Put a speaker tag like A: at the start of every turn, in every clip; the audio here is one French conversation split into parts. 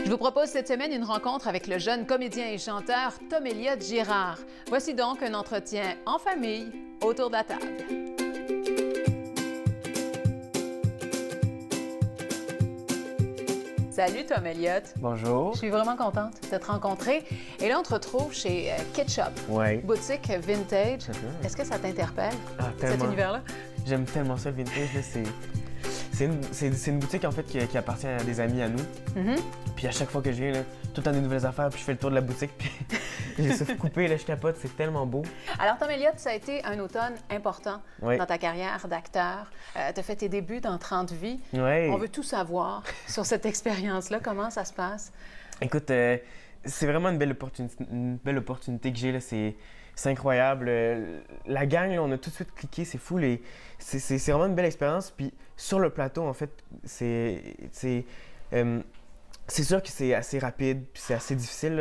A: Je vous propose cette semaine une rencontre avec le jeune comédien et chanteur Tom Elliott Girard. Voici donc un entretien en famille autour de la table. Salut Tom Elliott.
B: Bonjour.
A: Je suis vraiment contente de te rencontrer. Et là, on te retrouve chez Ketchup, boutique vintage. Est-ce que ça t'interpelle, cet univers-là?
B: J'aime tellement ça, le vintage. C'est une boutique en fait qui appartient à des amis à nous. Puis à chaque fois que je viens, là, tout le temps des nouvelles affaires, puis je fais le tour de la boutique, puis j'ai ça coupé, là, je capote, c'est tellement beau.
A: Alors Tom Elliott, ça a été un automne important dans ta carrière d'acteur. Tu as fait tes débuts dans 30 vies. On veut tout savoir sur cette expérience-là. Comment ça se passe?
B: Écoute, c'est vraiment une belle opportunité que j'ai, là. C'est incroyable. La gang, là, on a tout de suite cliqué, c'est fou. C'est vraiment une belle expérience. Puis sur le plateau, en fait, c'est sûr que c'est assez rapide, puis c'est assez difficile.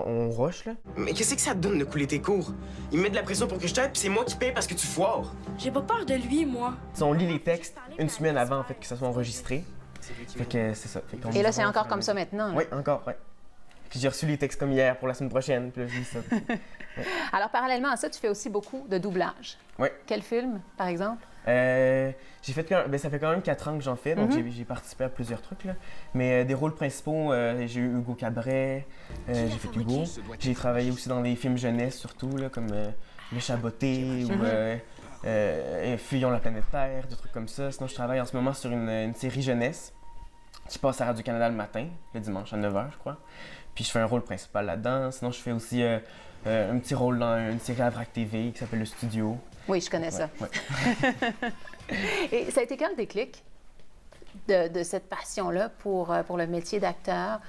B: On rush, là.
C: Mais qu'est-ce que ça te donne de couler tes cours? Il me met de la pression pour que je t'aide, puis c'est moi qui paye parce que tu foires.
D: J'ai pas peur de lui, moi.
B: On lit les textes une semaine avant, en fait, que ça soit enregistré. Fait que c'est ça.
A: Et là, c'est encore comme ça maintenant? Là.
B: Oui, encore, oui. J'ai reçu les textes comme hier pour la semaine prochaine, puis là, je lis ça.
A: Alors, parallèlement à ça, tu fais aussi beaucoup de doublage.
B: Oui.
A: Quel film, par exemple?
B: Ça fait quand même 4 ans que j'en fais, donc j'ai participé à plusieurs trucs, là. Mais des rôles principaux, j'ai eu Hugo Cabret, j'ai fait Hugo. J'ai travaillé aussi dans des films jeunesse, surtout, là, comme Le Chaboté ou Fuyons la planète Terre, des trucs comme ça. Sinon, je travaille en ce moment sur une série jeunesse qui passe à Radio-Canada le matin, le dimanche à 9h, je crois. Puis je fais un rôle principal là-dedans. Sinon, je fais aussi un petit rôle dans une série à VRAC TV qui s'appelle Le Studio.
A: Oui, je connais ça. Et ça a été quand le déclic de cette passion-là pour le métier d'acteur?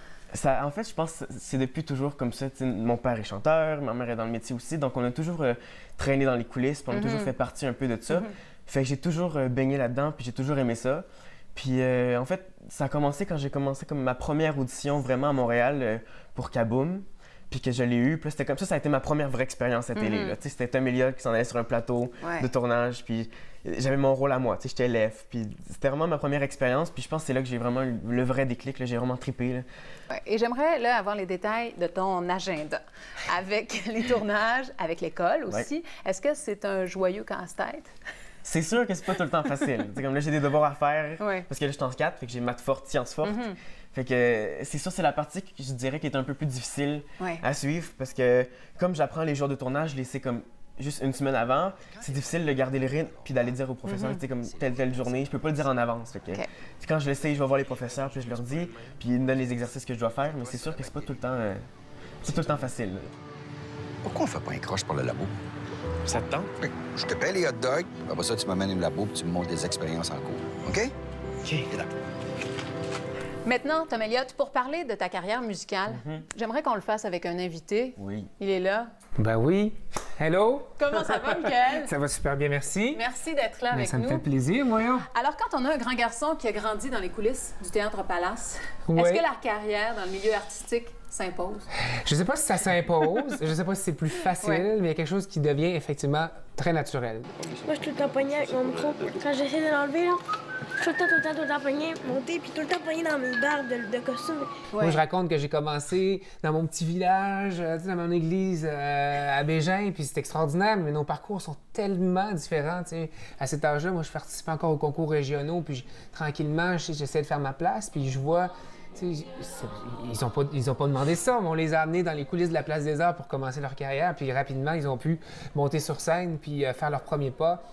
B: En fait, je pense que c'est depuis toujours comme ça. T'sais, mon père est chanteur, ma mère est dans le métier aussi, donc on a toujours traîné dans les coulisses, puis on a toujours fait partie un peu de ça. Fait que j'ai toujours baigné là-dedans, puis j'ai toujours aimé ça. Puis en fait, ça a commencé quand j'ai commencé comme ma première audition vraiment à Montréal pour Kaboom, puis que je l'ai eu. Puis c'était comme ça a été ma première vraie expérience à télé. C'était Tom Elliott qui s'en allait sur un plateau de tournage, puis j'avais mon rôle à moi, j'étais élève. Puis c'était vraiment ma première expérience, puis je pense que c'est là que j'ai vraiment eu le vrai déclic, là, j'ai vraiment trippé. Là.
A: Ouais. Et j'aimerais là avoir les détails de ton agenda, avec les tournages, avec l'école aussi. Est-ce que c'est un joyeux casse-tête?
B: C'est sûr que c'est pas tout le temps facile. Comme là, j'ai des devoirs à faire, parce que là, je suis en 4, fait que j'ai maths forte, sciences fortes. Fait que c'est sûr, c'est la partie que je dirais qui est un peu plus difficile à suivre, parce que comme j'apprends les jours de tournage, je les sais comme juste une semaine avant, c'est difficile de garder le rythme puis d'aller dire aux professeurs, tu sais, comme telle journée, je peux pas le dire en avance. Fait que quand je le sais, je vais voir les professeurs, puis je leur dis, puis ils me donnent les exercices que je dois faire, mais c'est sûr que c'est pas tout le temps facile.
E: Pourquoi on fait pas un croche pour le labo?
C: Ça te tente?
E: Oui. Je te paie les hot dogs, après ça, tu m'amènes au labo et tu me montres des expériences en cours. OK?
C: OK, d'accord.
A: Maintenant, Tom Elliott, pour parler de ta carrière musicale, j'aimerais qu'on le fasse avec un invité.
B: Oui.
A: Il est là.
F: Ben oui. Hello.
A: Comment ça va, Michael?
F: Ça va super bien, merci.
A: Merci d'être là avec
F: ça
A: nous.
F: me fait plaisir, moi.
A: Alors, quand on a un grand garçon qui a grandi dans les coulisses du Théâtre Palace,
F: Oui.
A: est-ce que la carrière dans le milieu artistique s'impose?
F: Je sais pas si ça s'impose, je sais pas si c'est plus facile, mais il y a quelque chose qui devient effectivement très naturel.
D: Moi, je suis tout le temps pogné avec mon micro. Quand j'essaie de l'enlever, là, je suis tout le temps pogné, monté, puis tout le temps pogné dans mes barres de costume.
F: Moi, je raconte que j'ai commencé dans mon petit village, dans mon église à Bégin, puis c'est extraordinaire, mais nos parcours sont tellement différents. T'sais. À cet âge-là, moi, je participe encore aux concours régionaux, puis tranquillement, j'essaie de faire ma place, puis je vois... Ils ont pas demandé ça, mais on les a amenés dans les coulisses de la Place des Arts pour commencer leur carrière, puis rapidement, ils ont pu monter sur scène puis faire leur premier pas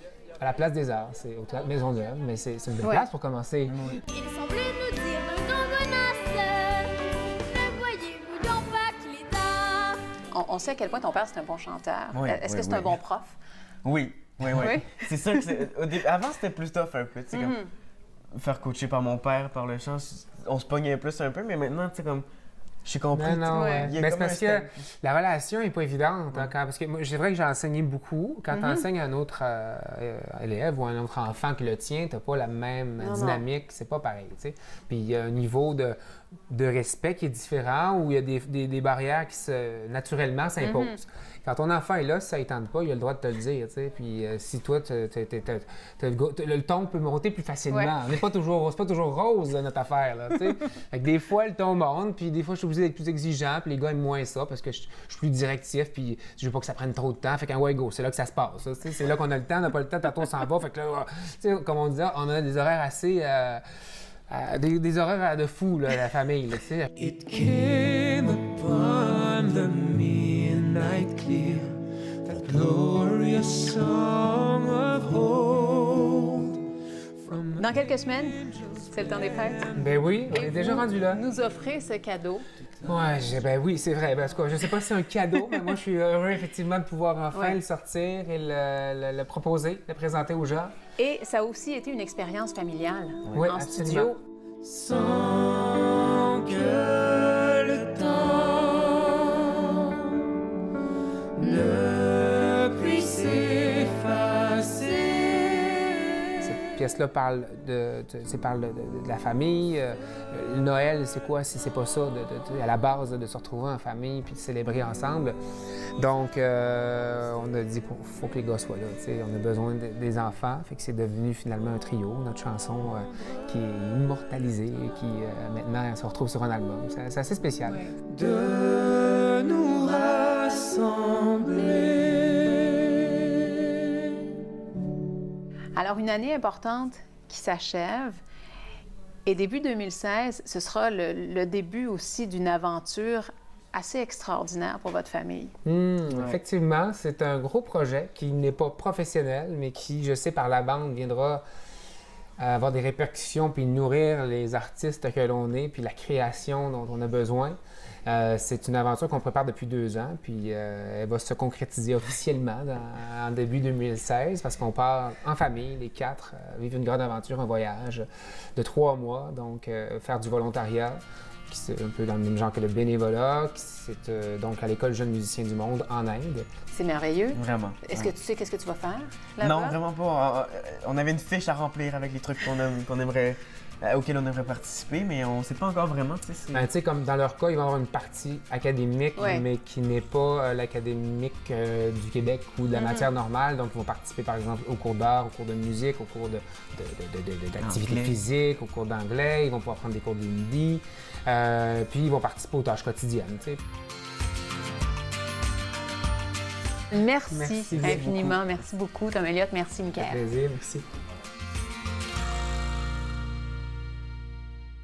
F: à la Place des Arts. C'est au Théâtre Maisonneuve, mais c'est une belle place pour commencer.
G: Il semblait nous dire nos convenances. Ne voyez-vous donc pas qu'il est tard?
A: On sait à quel point ton père, c'est un bon chanteur.
B: Oui,
A: Est-ce que c'est un bon prof?
B: Oui. C'est sûr que avant, c'était plus tough un peu, tu sais, comme faire coacher par mon père, par le chant, on se pognait plus un peu, mais maintenant, tu sais, comme, j'ai compris.
F: Non,
B: il y a
F: mais c'est
B: comme
F: parce que la relation n'est pas évidente. Hein, parce que moi, c'est vrai que j'ai enseigné beaucoup. Quand tu enseignes à un autre élève ou à un autre enfant qui le tient, tu n'as pas la même dynamique. C'est pas pareil. T'sais. Puis il y a un niveau de respect qui est différent, où il y a des barrières qui naturellement s'imposent. Quand ton enfant est là, si ça ne tente pas, il a le droit de te le dire. T'sais. Puis si toi, le ton peut monter plus facilement. Ouais. C'est pas toujours rose, là, notre affaire. Là, fait que des fois, le ton monte, puis des fois, je suis obligé d'être plus exigeant, puis les gars aiment moins ça parce que je suis plus directif, puis je veux pas que ça prenne trop de temps. Fait qu'un ouais, go, c'est là que ça se passe. Là, c'est là qu'on a le temps, on n'a pas le temps, tantôt on s'en va. Fait que là, comme on disait, on a des horaires assez. Des horaires de fou, là, la famille, tu sais. It came upon the midnight clear, that glorious song of old.
A: Dans quelques semaines, c'est le temps des fêtes.
F: Ben oui, on est déjà rendu là.
A: Nous offrez ce cadeau.
F: Ouais, ben oui, c'est vrai. Parce que je sais pas si c'est un cadeau, mais moi, je suis heureux, effectivement, de pouvoir enfin le sortir et le proposer, le présenter aux gens.
A: Et ça a aussi été une expérience familiale
F: oui,
A: en
F: absolument.
A: studio.
F: Sans que le temps ne puisse effacer. Cette pièce-là parle de la famille. Le Noël, c'est quoi si c'est pas ça, à la base, de se retrouver en famille puis de célébrer ensemble. Donc, on a dit qu'il faut que les gars soient là. T'sais. On a besoin des enfants. Fait que c'est devenu finalement un trio, notre chanson qui est immortalisée et qui maintenant se retrouve sur un album. C'est assez spécial. Ouais. De nous rassembler.
A: Alors, une année importante qui s'achève. Et début 2016, ce sera le début aussi d'une aventure assez extraordinaire pour votre famille.
F: Effectivement, c'est un gros projet qui n'est pas professionnel, mais qui, je sais, par la bande, viendra avoir des répercussions puis nourrir les artistes que l'on est puis la création dont on a besoin. C'est une aventure qu'on prépare depuis 2 ans, puis elle va se concrétiser officiellement en début 2016 parce qu'on part en famille, les 4, vivre une grande aventure, un voyage de 3 mois, donc faire du volontariat, qui c'est un peu dans le même genre que le bénévolat, c'est donc à l'École Jeunes Musiciens du Monde en Inde.
A: C'est merveilleux.
B: Vraiment.
A: Est-ce que tu sais qu'est-ce que tu vas faire là-bas?
B: Non, vraiment pas. On avait une fiche à remplir avec les trucs qu'on aimerait... auquel on aimerait participer, mais on ne sait pas encore vraiment. Tu
F: sais, comme dans leur cas, ils vont avoir une partie académique, mais qui n'est pas l'académique du Québec ou de la matière normale. Donc, ils vont participer, par exemple, au cours d'art, au cours de musique, au cours d'activités physiques, au cours d'anglais. Ils vont pouvoir prendre des cours d'hindi. Puis, ils vont participer aux tâches quotidiennes. Tu sais.
A: Merci infiniment. Merci beaucoup, Tom Elliott. Merci, Michael.
F: Ça fait plaisir. Merci.